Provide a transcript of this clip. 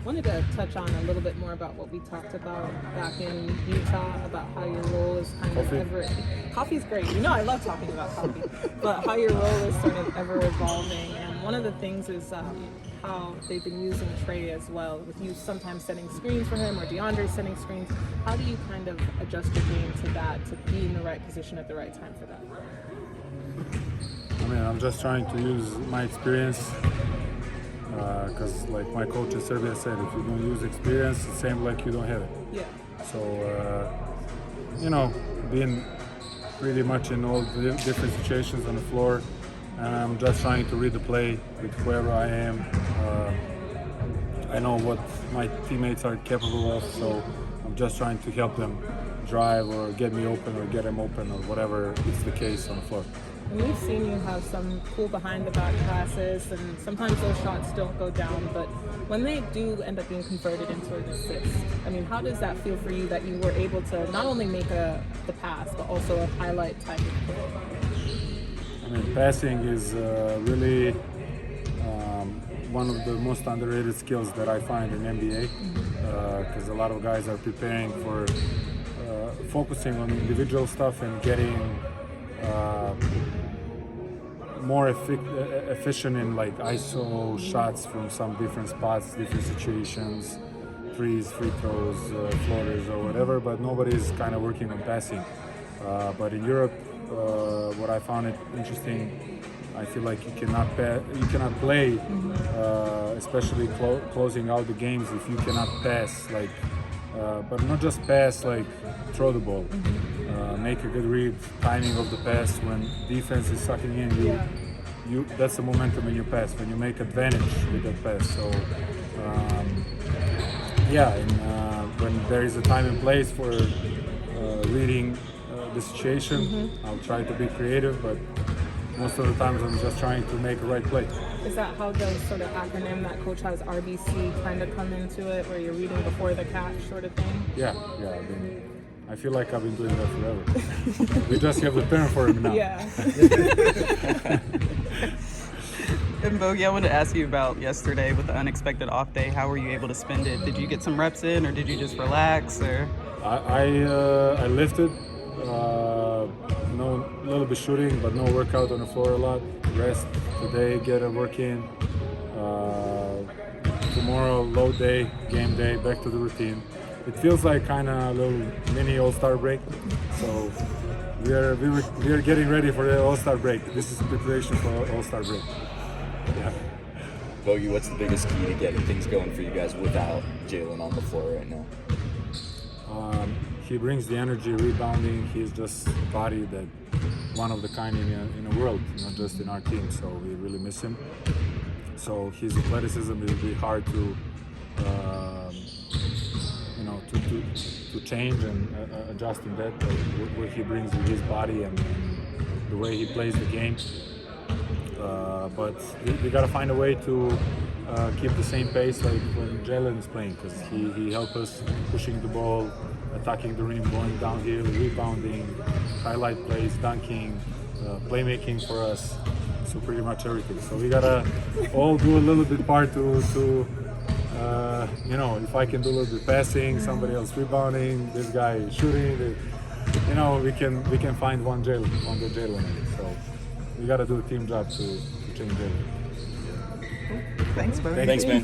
Wanted to touch on a little bit more about what we talked about back in Utah, about how your role is kind of ever... Coffee's great. You know I love talking about coffee. But how your role is sort of ever evolving. And one of the things is how they've been using Trey as well, with you sometimes setting screens for him or DeAndre setting screens. How do you kind of adjust your game to that, to be in the right position at the right time for that? I mean, I'm just trying to use my experience because like my coach in Serbia said, if you don't use experience, it's the same like you don't have it. Yeah. So, you know, being pretty much in all the different situations on the floor, and I'm just trying to read the play with whoever I am. I know what my teammates are capable of, so I'm just trying to help them drive or get me open or get them open or whatever is the case on the floor. And we've seen you have some cool behind-the-back passes, and sometimes those shots don't go down, but when they do end up being converted into an assist, I mean, how does that feel for you that you were able to not only make the pass, but also a highlight type of play? I mean, passing is really one of the most underrated skills that I find in NBA, because a lot of guys are preparing for focusing on individual stuff and getting more efficient in like ISO shots from some different spots, different situations, threes, free throws, floaters or whatever, but nobody's kind of working on passing. But in Europe, what I found it interesting, I feel like you cannot play, especially closing out the games if you cannot pass, like, but not just pass, like throw the ball. Make a good read, timing of the pass. When defense is sucking in, that's the momentum in your pass. When you make advantage with that pass. So, when there is a time and place for reading the situation, I'll try to be creative, but most of the times I'm just trying to make a right play. Is that how the sort of acronym that coach has, RBC, kind of come into it, where you're reading before the catch sort of thing? Yeah. I feel like I've been doing that forever. We just have the term for it now. Yeah. And Bogey, I wanted to ask you about yesterday with the unexpected off day. How were you able to spend it? Did you get some reps in, or did you just relax? Or I lifted, a little bit shooting, but no workout on the floor a lot. Rest today, get a work in. Tomorrow, load day, game day, back to the routine. It feels like kind of a little mini All-Star break. So we are getting ready for the All-Star break. This is preparation for All-Star break. Yeah. Bogey, what's the biggest key to getting things going for you guys without Jalen on the floor right now? He brings the energy, rebounding. He's just a body that one of the kind in the world, not just in our team. So we really miss him. So his athleticism will be hard to change and adjust in that. What he brings with his body and the way he plays the game. But we gotta find a way to keep the same pace like when Jalen is playing, because he helps us pushing the ball, attacking the rim, going downhill, rebounding, highlight plays, dunking, playmaking for us. So pretty much everything. So we gotta all do a little bit part to if I can do a little bit passing, somebody else rebounding, this guy shooting, we can find one Jalen. So we gotta do a team job to change Jalen. Thanks, Bogey. Thanks, man.